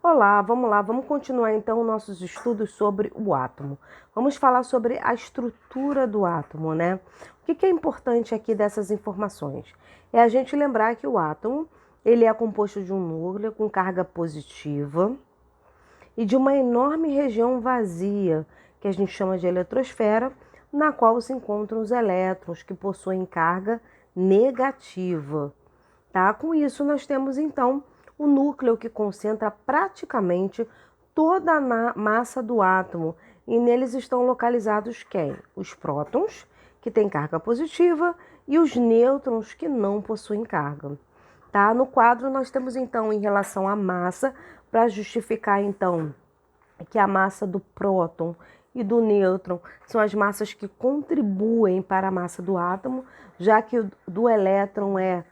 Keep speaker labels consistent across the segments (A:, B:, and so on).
A: Olá, vamos lá, vamos continuar então nossos estudos sobre o átomo. Vamos falar sobre a estrutura do átomo, né? O que é importante aqui dessas informações? É a gente lembrar que o átomo, ele é composto de um núcleo com carga positiva e de uma enorme região vazia, que a gente chama de eletrosfera, na qual se encontram os elétrons que possuem carga negativa. Tá? Com isso, nós temos então o núcleo que concentra praticamente toda a massa do átomo, e neles estão localizados quem? Os prótons, que têm carga positiva, e os nêutrons, que não possuem carga. Tá? No quadro, nós temos então em relação à massa, para justificar então que a massa do próton e do nêutron são as massas que contribuem para a massa do átomo, já que o do elétron é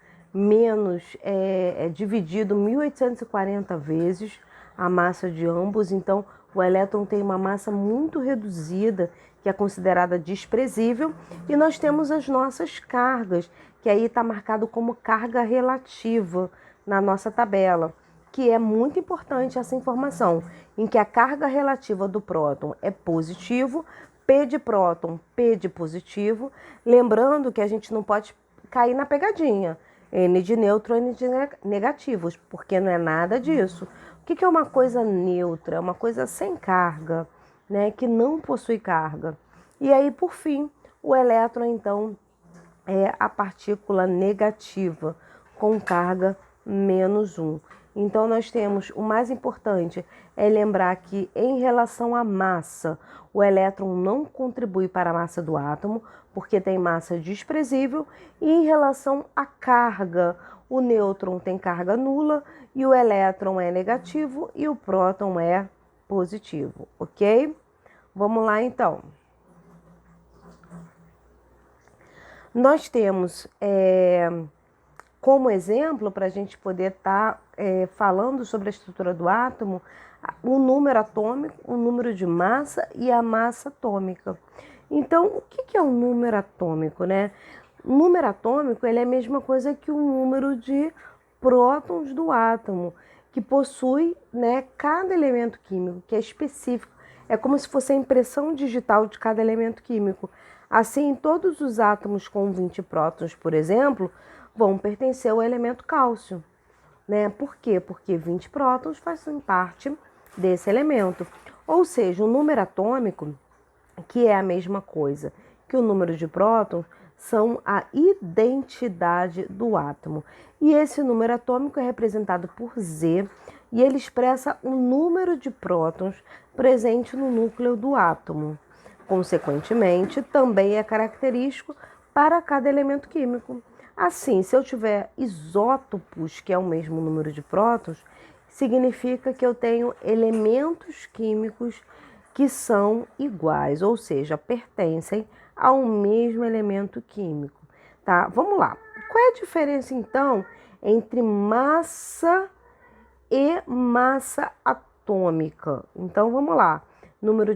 A: dividido 1840 vezes a massa de ambos, então o elétron tem uma massa muito reduzida, que é considerada desprezível, e nós temos as nossas cargas, que aí está marcado como carga relativa na nossa tabela, que é muito importante essa informação, em que a carga relativa do próton é positivo, P de próton, P de positivo, lembrando que a gente não pode cair na pegadinha, N de nêutron, N de negativos, porque não é nada disso. O que é uma coisa neutra? É uma coisa sem carga, né, que não possui carga. E aí, por fim, o elétron, então, é a partícula negativa, com carga -1. Então, nós temos, o mais importante é lembrar que, em relação à massa, o elétron não contribui para a massa do átomo, porque tem massa desprezível, e em relação à carga, o nêutron tem carga nula, e o elétron é negativo, e o próton é positivo, ok? Vamos lá, então. Nós temos como exemplo, para a gente poder estar falando sobre a estrutura do átomo, o número atômico, o número de massa e a massa atômica. Então, o que é um número atômico, né? O número atômico ele é a mesma coisa que o número de prótons do átomo, que possui, né, cada elemento químico, que é específico. É como se fosse a impressão digital de cada elemento químico. Assim, todos os átomos com 20 prótons, por exemplo, vão pertencer ao elemento cálcio, né? Por quê? Porque 20 prótons fazem parte desse elemento. Ou seja, o número atômico, que é a mesma coisa que o número de prótons, são a identidade do átomo. E esse número atômico é representado por Z, e ele expressa o número de prótons presente no núcleo do átomo. Consequentemente, também é característico para cada elemento químico. Assim, se eu tiver isótopos, que é o mesmo número de prótons, significa que eu tenho elementos químicos que são iguais, ou seja, pertencem ao mesmo elemento químico, tá? Vamos lá. Qual é a diferença então entre massa e massa atômica? Então vamos lá. Número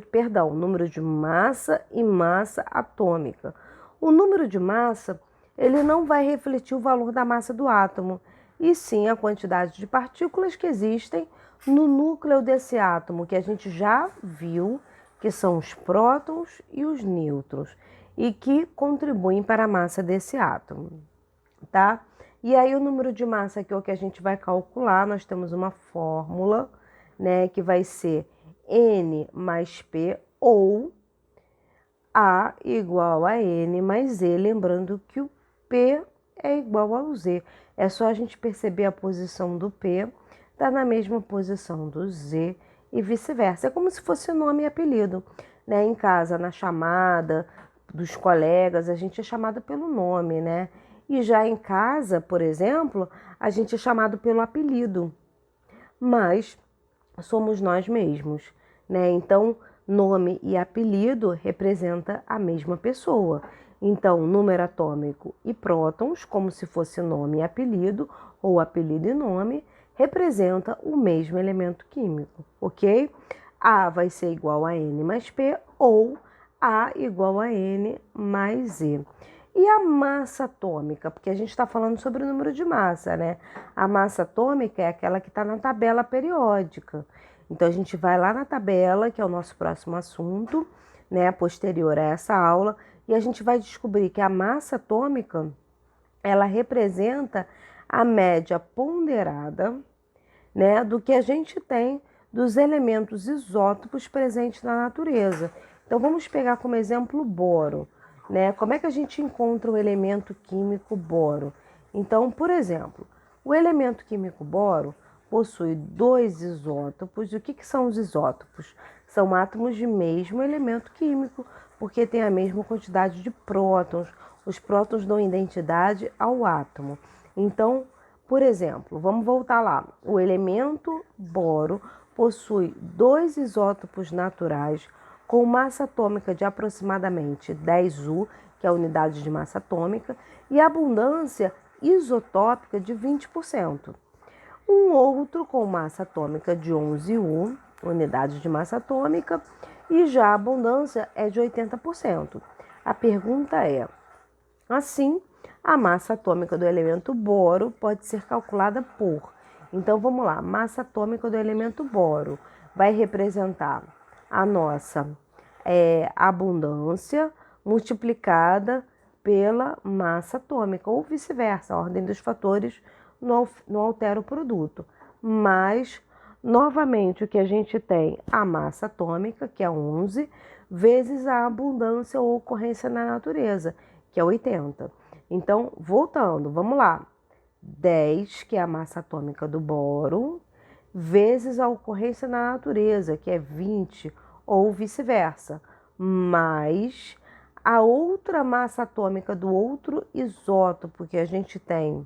A: de massa e massa atômica. O número de massa, ele não vai refletir o valor da massa do átomo, e sim a quantidade de partículas que existem no núcleo desse átomo, que a gente já viu, que são os prótons e os nêutrons, e que contribuem para a massa desse átomo, tá? E aí o número de massa, que é o que a gente vai calcular, nós temos uma fórmula, né, que vai ser N mais P, ou A igual a N mais Z, lembrando que o P é igual ao Z. É só a gente perceber a posição do P, está na mesma posição do Z e vice-versa. É como se fosse nome e apelido, né? Em casa, na chamada dos colegas, a gente é chamado pelo nome, né? E já em casa, por exemplo, a gente é chamado pelo apelido, mas somos nós mesmos, né? Então, nome e apelido representa a mesma pessoa. Então, número atômico e prótons, como se fosse nome e apelido, ou apelido e nome, representa o mesmo elemento químico, ok? A vai ser igual a N mais P, ou A igual a N mais Z. E a massa atômica? Porque a gente está falando sobre o número de massa, né? A massa atômica é aquela que está na tabela periódica. Então, a gente vai lá na tabela, que é o nosso próximo assunto, né? Posterior a essa aula, e a gente vai descobrir que a massa atômica, ela representa a média ponderada, né, do que a gente tem dos elementos isótopos presentes na natureza. Então, vamos pegar como exemplo o boro, né? Como é que a gente encontra o elemento químico boro? Então, por exemplo, o elemento químico boro possui dois isótopos. E o que são os isótopos? São átomos de mesmo elemento químico, porque tem a mesma quantidade de prótons. Os prótons dão identidade ao átomo. Então, por exemplo, vamos voltar lá. O elemento boro possui dois isótopos naturais com massa atômica de aproximadamente 10U, que é a unidade de massa atômica, e abundância isotópica de 20%. Um outro com massa atômica de 11U, unidade de massa atômica, e já a abundância é de 80%. A pergunta é, assim, a massa atômica do elemento boro pode ser calculada por... Então, vamos lá. Massa atômica do elemento boro vai representar a nossa abundância multiplicada pela massa atômica, ou vice-versa. A ordem dos fatores não altera o produto. Mas, novamente, o que a gente tem? A massa atômica, que é 11, vezes a abundância ou ocorrência na natureza, que é 80. Então, voltando, vamos lá. 10, que é a massa atômica do boro, vezes a ocorrência na natureza, que é 20, ou vice-versa, mais a outra massa atômica do outro isótopo que a gente tem,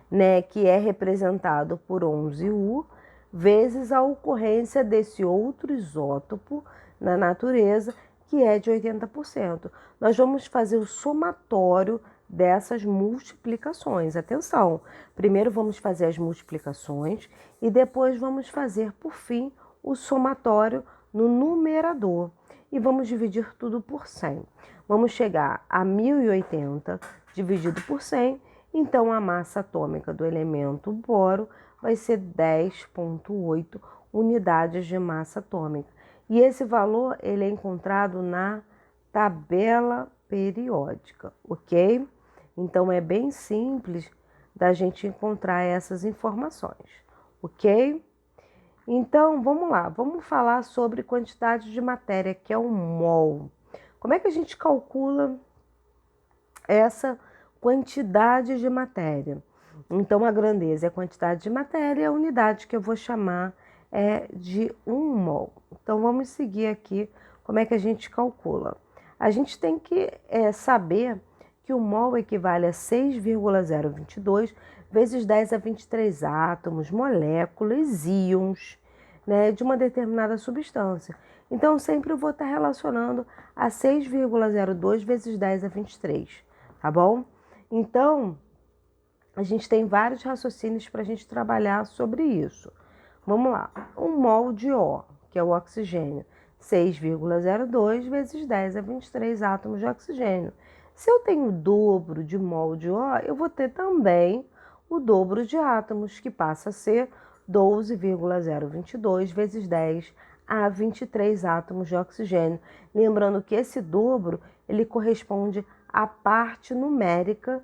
A: né, que é representado por 11U, vezes a ocorrência desse outro isótopo na natureza, que é de 80%. Nós vamos fazer o somatório dessas multiplicações. Atenção, primeiro vamos fazer as multiplicações e depois vamos fazer, por fim, o somatório no numerador. E vamos dividir tudo por 100. Vamos chegar a 1080 dividido por 100. Então, a massa atômica do elemento boro vai ser 10,8 unidades de massa atômica. E esse valor ele é encontrado na tabela periódica, ok? Então, é bem simples da gente encontrar essas informações, ok? Então, vamos lá, vamos falar sobre quantidade de matéria, que é o mol. Como é que a gente calcula essa quantidade de matéria? Então, a grandeza é a quantidade de matéria, a unidade que eu vou chamar é de 1 mol. Então, vamos seguir aqui como é que a gente calcula. A gente tem que saber que o mol equivale a 6,022 vezes 10 a 23 átomos, moléculas, íons, né, de uma determinada substância. Então, sempre eu vou estar relacionando a 6,02 vezes 10 a 23, tá bom? Então, a gente tem vários raciocínios para a gente trabalhar sobre isso. Vamos lá. 1 mol de O, que é o oxigênio, 6,02 vezes 10 a 23 átomos de oxigênio. Se eu tenho o dobro de mol de O, eu vou ter também o dobro de átomos, que passa a ser 12,022 vezes 10 a 23 átomos de oxigênio. Lembrando que esse dobro ele corresponde à parte numérica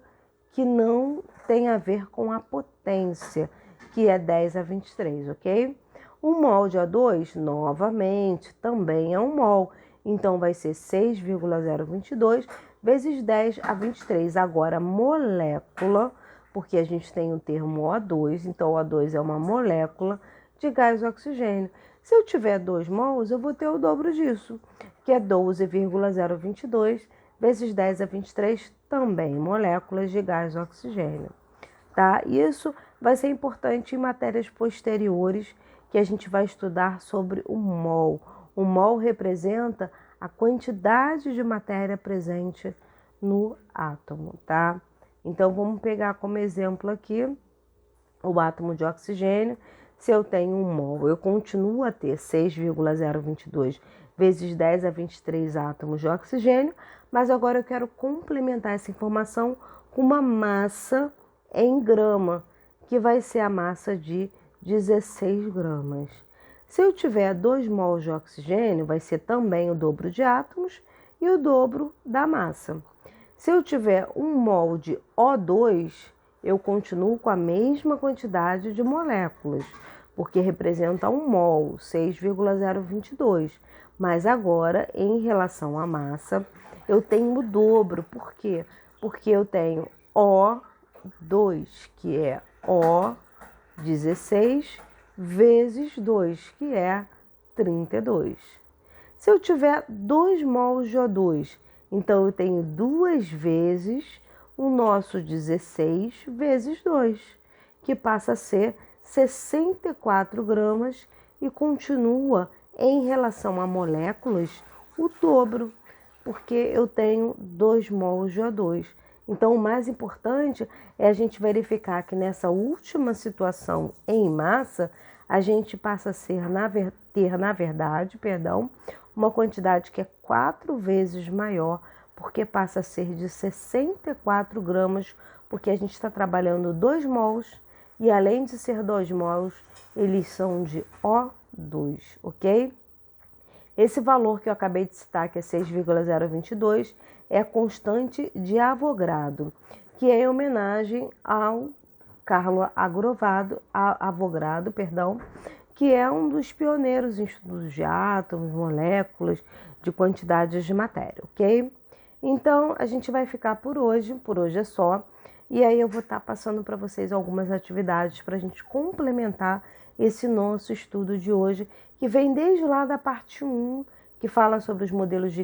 A: que não tem a ver com a potência, que é 10 a 23, ok? 1 mol de O2, novamente, também é 1 mol. Então, vai ser 6,022 vezes 10 a 23. Agora, molécula, porque a gente tem o termo O2, então o O2 é uma molécula de gás oxigênio. Se eu tiver 2 mols, eu vou ter o dobro disso, que é 12,022 vezes 10 a 23, também moléculas de gás oxigênio. Tá? Isso vai ser importante em matérias posteriores, que a gente vai estudar sobre o mol. O mol representa a quantidade de matéria presente no átomo, tá? Então, vamos pegar como exemplo aqui o átomo de oxigênio. Se eu tenho 1 mol, eu continuo a ter 6,022 vezes 10 a 23 átomos de oxigênio, mas agora eu quero complementar essa informação com uma massa em grama, que vai ser a massa de 16 gramas. Se eu tiver 2 mols de oxigênio, vai ser também o dobro de átomos e o dobro da massa. Se eu tiver 1 mol de O2, eu continuo com a mesma quantidade de moléculas, porque representa 1 mol, 6,022. Mas agora, em relação à massa, eu tenho o dobro. Por quê? Porque eu tenho O2, que é O16, vezes 2, que é 32. Se eu tiver 2 mols de O2, então eu tenho 2 vezes o nosso 16 vezes 2, que passa a ser 64 gramas e continua em relação a moléculas o dobro, porque eu tenho 2 mols de O2. Então, o mais importante é a gente verificar que nessa última situação em massa, a gente passa a ter, na verdade, uma quantidade que é 4 vezes maior, porque passa a ser de 64 gramas, porque a gente está trabalhando 2 mols, e além de ser 2 mols, eles são de O2, ok? Esse valor que eu acabei de citar, que é 6,022, é a constante de Avogadro, que é em homenagem ao Carlo Avogadro, que é um dos pioneiros em estudos de átomos, moléculas, de quantidades de matéria, ok? Então, a gente vai ficar por hoje é só, e aí eu vou estar passando para vocês algumas atividades para a gente complementar esse nosso estudo de hoje, que vem desde lá da parte 1, que fala sobre os modelos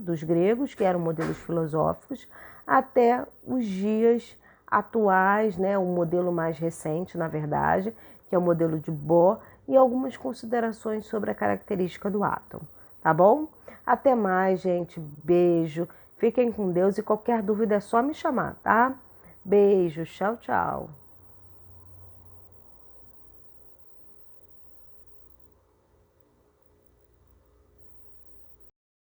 A: dos gregos, que eram modelos filosóficos, até os dias atuais, né, o modelo mais recente, na verdade, que é o modelo de Bohr, e algumas considerações sobre a característica do átomo, tá bom? Até mais, gente. Beijo. Fiquem com Deus e qualquer dúvida é só me chamar, tá? Beijo. Tchau, tchau.